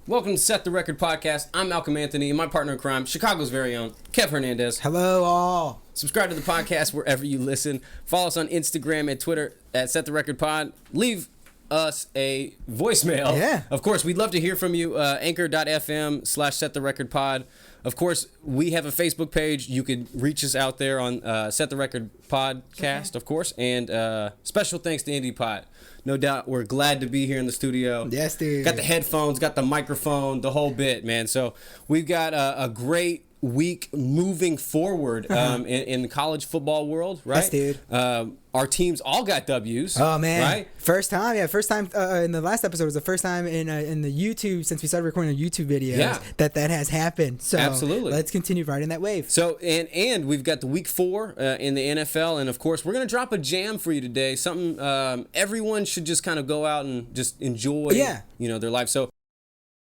Welcome to Set the Record Podcast. I'm Malcolm Anthony, and my partner in crime, Chicago's very own, Kev Hernandez. Hello, all. Subscribe to the podcast wherever you listen. Follow us on Instagram and Twitter at Set the Record Pod. Leave us a voicemail. Yeah. Of course, we'd love to hear from you. Anchor.fm/Set the Record Pod. Of course, we have a Facebook page. You could reach us out there on Set the Record Podcast, of course. And special thanks to Indie Pot. No doubt, we're glad to be here in the studio. Yes, dude. Got the headphones, got the microphone, the whole bit, man. So we've got a great week moving forward in the college football world, right? Yes, dude. Our teams all got W's. Oh, man. Right? First time in the last episode was the first time in the YouTube, since we started recording the YouTube videos, that has happened. So absolutely. Let's continue riding that wave. So, and we've got the week 4 in the NFL, and of course, we're going to drop a jam for you today. Something everyone should just kind of go out and just enjoy, their life. So,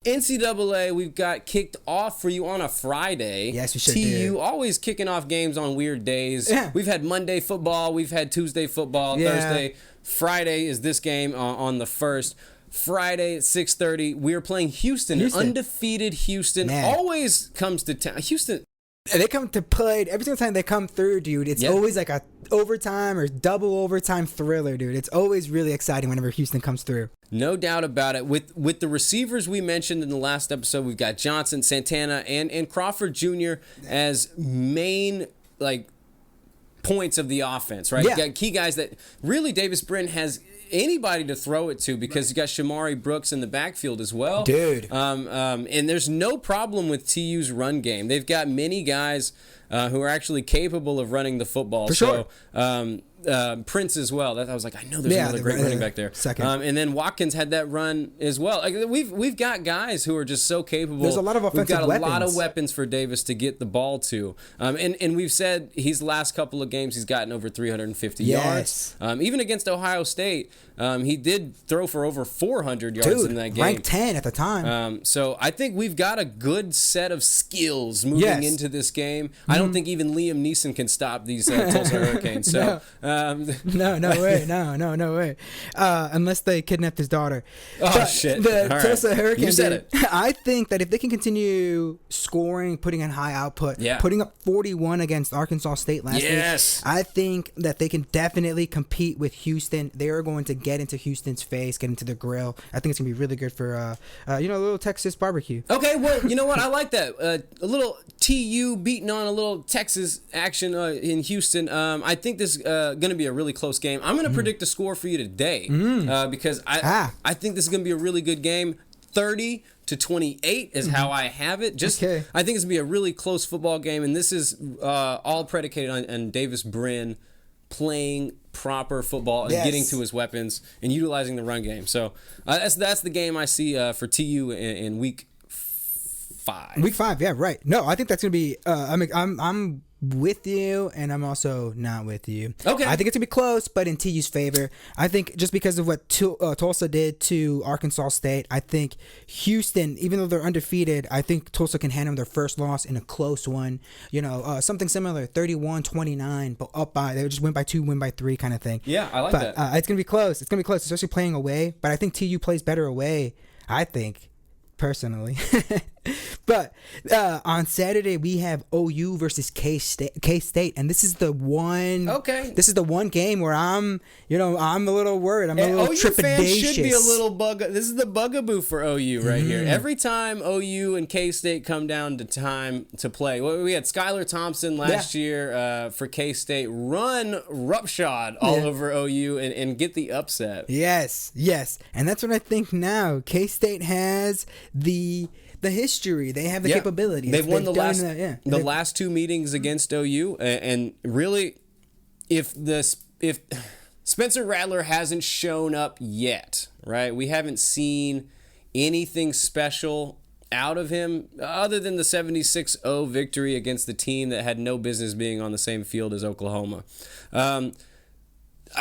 NCAA, we've got kicked off for you on a Friday. Yes, we should TU always kicking off games on weird days. Yeah. We've had Monday football. We've had Tuesday football. Yeah. Thursday. Friday is this game on the 1st. Friday at 6:30, we are playing Houston. Undefeated Houston. Man. Always comes to town. Houston. They come to play every single time they come through, dude. It's always like a overtime or double overtime thriller, dude. It's always really exciting whenever Houston comes through. No doubt about it. With the receivers we mentioned in the last episode, we've got Johnson, Santana, and Crawford Jr. as main points of the offense, right? Yeah. You got key guys that really Davis Brin has anybody to throw it to, because you got Shamari Brooks in the backfield as well, dude. And there's no problem with TU's run game. They've got many guys who are actually capable of running the football. For sure. Prince as well. I was like, I know there's another great running back there. Second. And then Watkins had that run as well. Like we've got guys who are just so capable. There's a lot of offensive weapons. We've got a lot of weapons. weapons for Davis to get the ball to. And we've said the last couple of games he's gotten over 350 yards. Even against Ohio State, he did throw for over 400 yards in that game. Ranked 10 at the time. So I think we've got a good set of skills moving into this game. I don't think even Liam Neeson can stop these Tulsa Hurricanes. So. No way. No way. Unless they kidnapped his daughter. Shit. The All Tulsa right. Hurricanes. You said it. I think that if they can continue scoring, putting in high output, putting up 41 against Arkansas State last week, I think that they can definitely compete with Houston. They are going to get into Houston's face, get into the grill. I think it's going to be really good for, a little Texas barbecue. Okay, well, you know what? I like that. A little TU beating on a little Texas action in Houston. I think this is going to be a really close game. I'm going to predict the score for you today because I think this is going to be a really good game. 30-28 is how I have it. I think it's going to be a really close football game, and this is all predicated on Davis Brin playing proper football and getting to his weapons and utilizing the run game. So that's the game I see for TU in week 5. Week 5, yeah, right. No, I think that's gonna be. I'm with you, and I'm also not with you. Okay. I think it's gonna be close, but in TU's favor. I think just because of what Tulsa did to Arkansas State, I think Houston, even though they're undefeated, I think Tulsa can hand them their first loss in a close one. Something similar, 31-29, but up by, they just win by 2, win by 3 kind of thing. Yeah, I like that. It's gonna be close. It's gonna be close, especially playing away. But I think TU plays better away. I think. Personally. But on Saturday we have OU versus K-State, and this is the one. Okay. This is the one game where I'm a little worried. I'm a little OU trepidatious. fans should be a little This is the bugaboo for OU right here. Every time OU and K-State come down to time to play, we had Skylar Thompson last year for K-State run roughshod all over OU and get the upset. Yes, and that's what I think now. K-State has the history. They have the capabilities. They've won the last 2 meetings against OU, and really, if Spencer Rattler hasn't shown up yet, right? We haven't seen anything special out of him other than the 76-0 victory against the team that had no business being on the same field as Oklahoma. I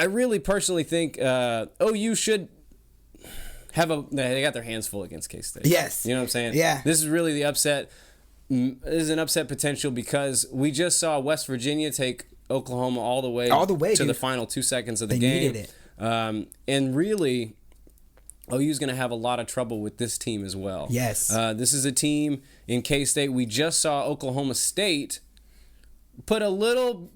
really personally think OU should they got their hands full against K-State. Yes. You know what I'm saying? Yeah. This is really the upset. This is an upset potential because we just saw West Virginia take Oklahoma all the way to dude. the final 2 seconds of the game. They needed it. And really, OU's going to have a lot of trouble with this team as well. Yes. This is a team in K-State. We just saw Oklahoma State put a little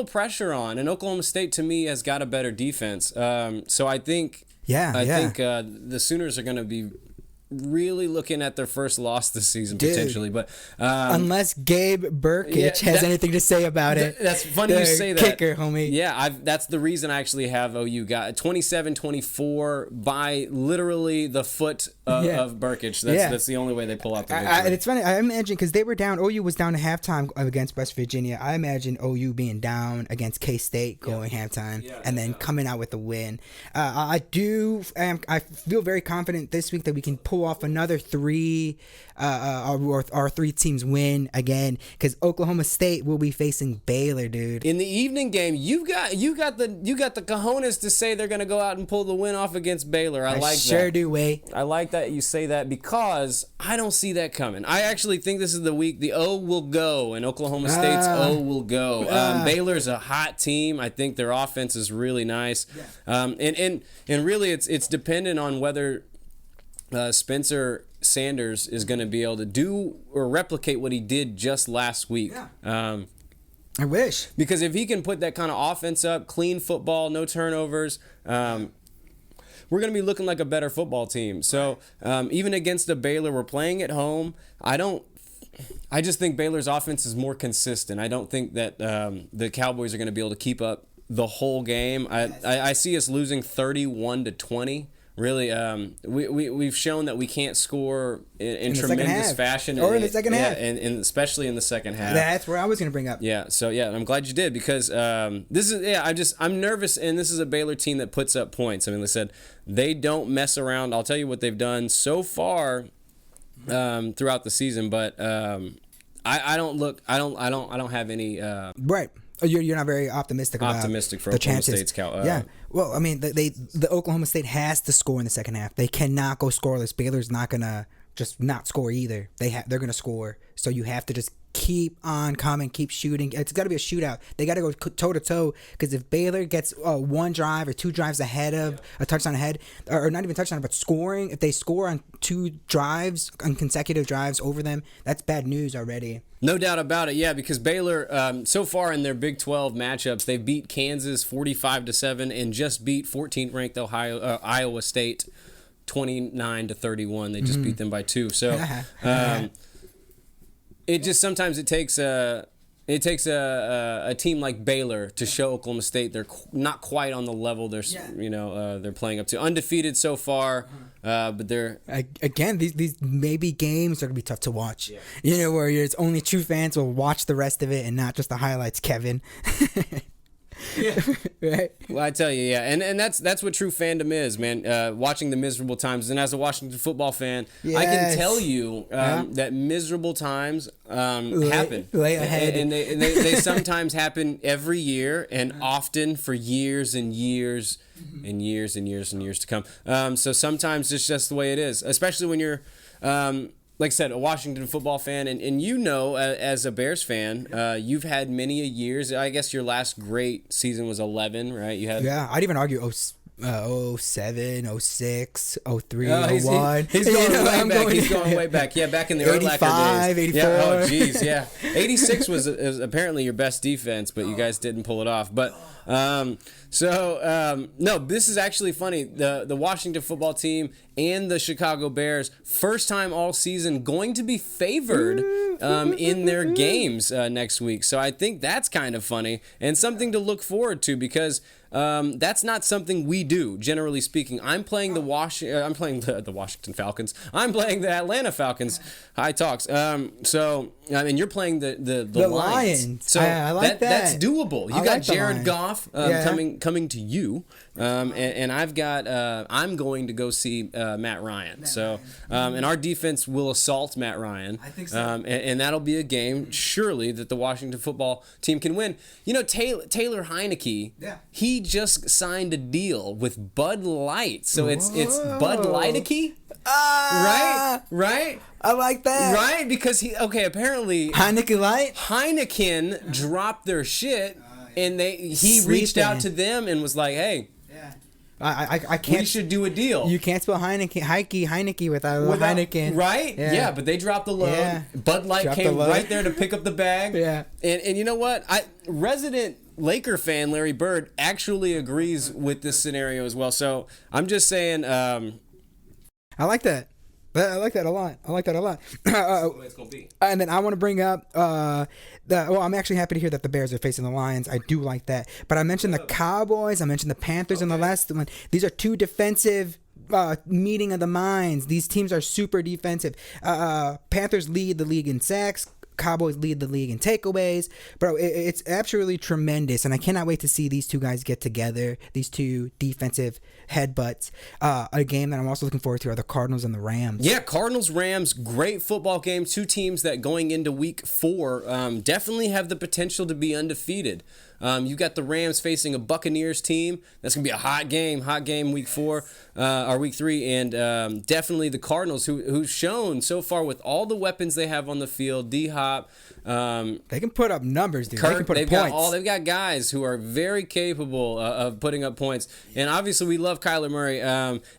pressure on, and Oklahoma State to me has got a better defense. So I think the Sooners are going to be really looking at their first loss this season potentially, but unless Gabe Burkich has anything to say about it. That's funny you say that. Kicker, homie. Yeah, that's the reason I actually have OU got 27-24 by literally the foot of Burkich. That's the only way they pull out the victory. And it's funny. I imagine because they were down. OU was down at halftime against West Virginia. I imagine OU being down against K-State going halftime and then coming out with the win. I feel very confident this week that we can pull off another our three teams win again, because Oklahoma State will be facing Baylor, dude. In the evening game, you got the cojones to say they're gonna go out and pull the win off against Baylor. I like sure that. do, Way. I like that you say that because I don't see that coming. I actually think this is the week the O will go and Oklahoma State's O will go. Baylor's a hot team. I think their offense is really nice. And really it's dependent on whether Spencer Sanders is going to be able to do or replicate what he did just last week. I wish. Because if he can put that kind of offense up, clean football, no turnovers, we're going to be looking like a better football team. So even against the Baylor, we're playing at home. I just think Baylor's offense is more consistent. I don't think that the Cowboys are going to be able to keep up the whole game. I see us losing 31-20. Really, we've shown that we can't score in tremendous fashion. Or in the second half. And especially in the second half. That's where I was going to bring up. Yeah, so I'm glad you did, because I'm nervous, and this is a Baylor team that puts up points. I mean, they said they don't mess around. I'll tell you what they've done so far throughout the season, but I don't have any right. You're not very optimistic for Oklahoma chances. State's Well, I mean, the Oklahoma State has to score in the second half. They cannot go scoreless. Baylor's not gonna just not score either. They're gonna score. So you have to just keep on coming, keep shooting. It's got to be a shootout. They got to go toe to toe, because if Baylor gets one drive or two drives ahead of a touchdown ahead, or not even touchdown, but scoring, if they score on consecutive drives over them, that's bad news already. No doubt about it, yeah, because Baylor, so far in their Big 12 matchups, they've beat Kansas 45-7 and just beat 14th ranked Iowa State 29-31. They just beat them by 2. So it just sometimes it takes a team like Baylor to show Oklahoma State they're not quite on the level they're playing up to. Undefeated so far, but they're again these maybe games are gonna be tough to watch. Yeah. Where it's only true fans will watch the rest of it and not just the highlights, Kevin. Yeah. Right. Well, I tell you, yeah, and that's what true fandom is, man. Watching the miserable times, and as a Washington football fan, I can tell you that miserable times happen. Lay ahead, and they sometimes happen every year, and often for years and years and years and years and years to come. So sometimes it's just the way it is, especially when you're. Like I said, a Washington football fan, and as a Bears fan, you've had many a years. I guess your last great season was 11, right? You had I'd even argue 07, 06, 03, 01. He's going way back. He's going way back. Yeah, back in the 85, days. 84. Yeah, oh, geez, yeah. 86 was apparently your best defense, but you guys didn't pull it off. But no, this is actually funny. The Washington football team and the Chicago Bears, first time all season, going to be favored in their games next week. So I think that's kind of funny and something to look forward to, because that's not something we do, generally speaking. I'm playing the Washington Falcons. I'm playing the Atlanta Falcons. High talks. So I mean, you're playing the Lions. So I like that. That's doable. You got Jared Goff coming to you, and I've got I'm going to go see Matt Ryan. And our defense will assault Matt Ryan. I think so. And that'll be a game surely that the Washington football team can win. Taylor Heineke. Yeah. He just signed a deal with Bud Light, so it's Bud Light-eke. Right? I like that. Right? Because apparently Heineken dropped their shit, and he reached out to them and was like, hey, I can't. We should do a deal. You can't spell Heineke without Heineken. Right? Yeah, but they dropped the load. Yeah. Bud Light came right there to pick up the bag. Yeah. And you know what? Resident Laker fan Larry Bird actually agrees with this scenario as well. So I'm just saying. I like that. I like that a lot. It's gonna be. And then I want to bring up I'm actually happy to hear that the Bears are facing the Lions. I do like that. But I mentioned the Cowboys. I mentioned the Panthers in the last one. These are two defensive meeting of the minds. These teams are super defensive. Panthers lead the league in sacks. Cowboys lead the league in takeaways. Bro, it's absolutely tremendous, and I cannot wait to see these two guys get together, these two defensive headbutts. A game that I'm also looking forward to are the Cardinals and the Rams. Yeah, Cardinals-Rams, great football game. Two teams that going into week 4 definitely have the potential to be undefeated. You got the Rams facing a Buccaneers team. That's going to be a hot game week 4 or week 3. And definitely the Cardinals, who've shown so far with all the weapons they have on the field, D-Hop. They can put up numbers, dude. Kirk, they can put up points. They've got guys who are very capable of putting up points. And obviously we love Kyler Murray.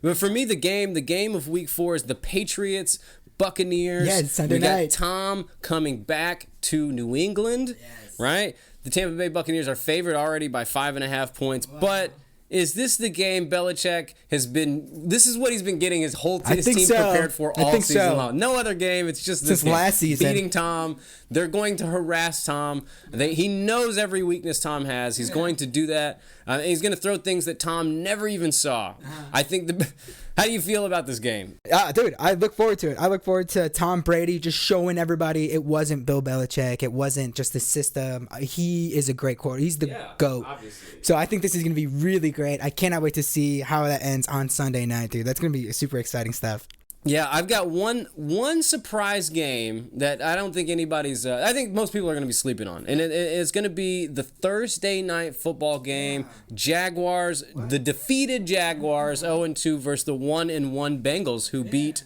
But for me, the game of week 4 is the Patriots, Buccaneers. Yeah, it's Sunday night. We got Tom coming back to New England, right? The Tampa Bay Buccaneers are favored already by 5.5 points. Wow. But is this the game Belichick has been? This is what he's been getting his whole team prepared for all season long. No other game. It's just this last season. Beating Tom. They're going to harass Tom. He knows every weakness Tom has. He's going to do that. He's going to throw things that Tom never even saw. I think how do you feel about this game? Dude, I look forward to it. I look forward to Tom Brady just showing everybody it wasn't Bill Belichick. It wasn't just the system. He is a great quarterback. He's the GOAT. Obviously. So I think this is going to be really great. I cannot wait to see how that ends on Sunday night, dude. That's going to be super exciting stuff. Yeah, I've got one surprise game that I don't think anybody's. I think most people are going to be sleeping on, and it's going to be the Thursday night football game. Jaguars, the defeated Jaguars, 0-2 versus the 1-1 Bengals, who beat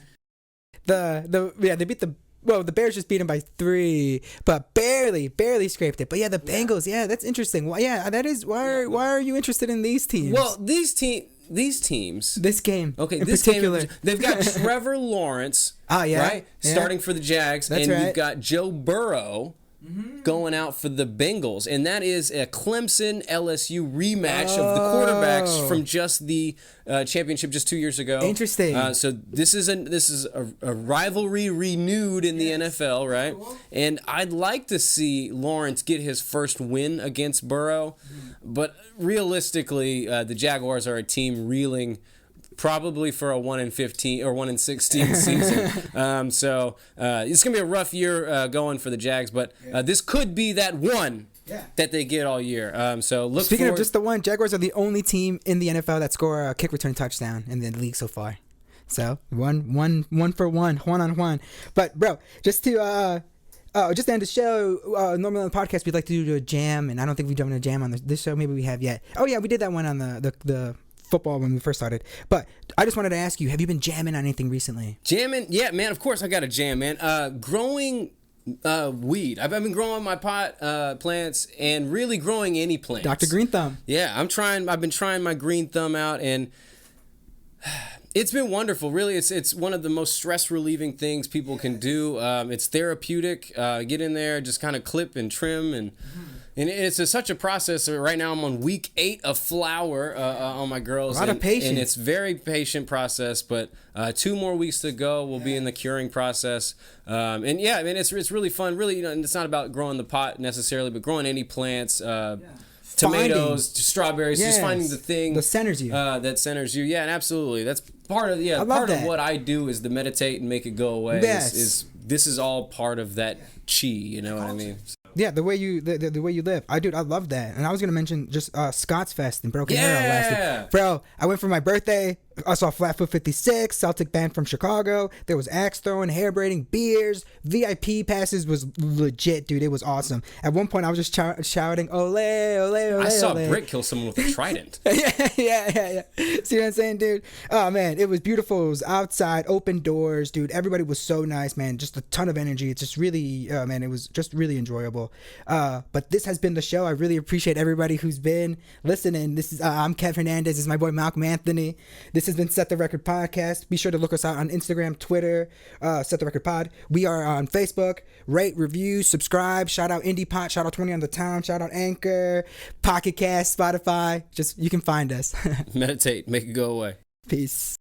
they beat the. Well, the Bears just beat them by 3, but barely scraped it. But yeah, the Bengals, that's interesting. Why? Yeah, that is why are you interested in these teams? Well, these teams. This game. Okay, in this particular. game. They've got Trevor Lawrence. Right? Yeah. Starting for the Jags. That's and right. you've got Joe Burrow going out for the Bengals. And that is a Clemson LSU rematch of the quarterbacks from just the championship just 2 years ago. Interesting. So this is a rivalry renewed in the NFL, right? Cool. And I'd like to see Lawrence get his first win against Burrow. But realistically, the Jaguars are a team reeling probably for a 1-15 or 1-16 season. So it's gonna be a rough year going for the Jags, but this could be that one that they get all year. So look. Speaking of just the one, Jaguars are the only team in the NFL that score a kick return touchdown in the league so far. So one for one on one. But bro, just to end the show, normally on the podcast we'd like to do a jam, and I don't think we've done a jam on this show. Maybe we have yet. Oh yeah, we did that one on the football when we first started. But I just wanted to ask you, have you been jamming on anything recently? Jamming? Yeah, man, of course I got a jam, man. Growing weed. I've been growing my pot plants and really growing any plants. Dr. Green Thumb. Yeah, I've been trying my green thumb out, and it's been wonderful. Really, it's one of the most stress relieving things people can do. It's therapeutic. Get in there, just kind of clip and trim and it's such a process. Right now I'm on week 8 of flower on my girls. A lot of patience. And it's very patient process, but 2 more weeks to go. We'll be in the curing process. And yeah, I mean, it's really fun. Really, it's not about growing the pot necessarily, but growing any plants. Tomatoes, strawberries, just finding the thing that centers you. Yeah, and absolutely. That's part of of what I do is to meditate and make it go away. Yes. This is all part of that chi, you know what I mean? Yeah, the way you live. I love that. And I was gonna mention just Scott's Fest in Broken Arrow last year. Bro, I went for my birthday. I saw Flatfoot 56, Celtic band from Chicago. There was axe throwing, hair braiding, beers, VIP passes was legit, dude. It was awesome. At one point, I was just shouting, "Ole, ole, ole!" I saw ole. Brick kill someone with a trident. yeah. See what I'm saying, dude? Oh man, it was beautiful. It was outside, open doors, dude. Everybody was so nice, man. Just a ton of energy. It's just really, man, it was just really enjoyable. But this has been the show. I really appreciate everybody who's been listening. This is I'm Kev Hernandez. This is my boy Malcolm Anthony. This has been Set the Record Podcast. Be sure to look us out on Instagram, Twitter, Set the Record Pod. We are on Facebook. Rate, review, subscribe. Shout out Indie Pot. Shout out 20 on the Town. Shout out Anchor, Pocket Cast, Spotify. Just you can find us. Meditate, make it go away. Peace.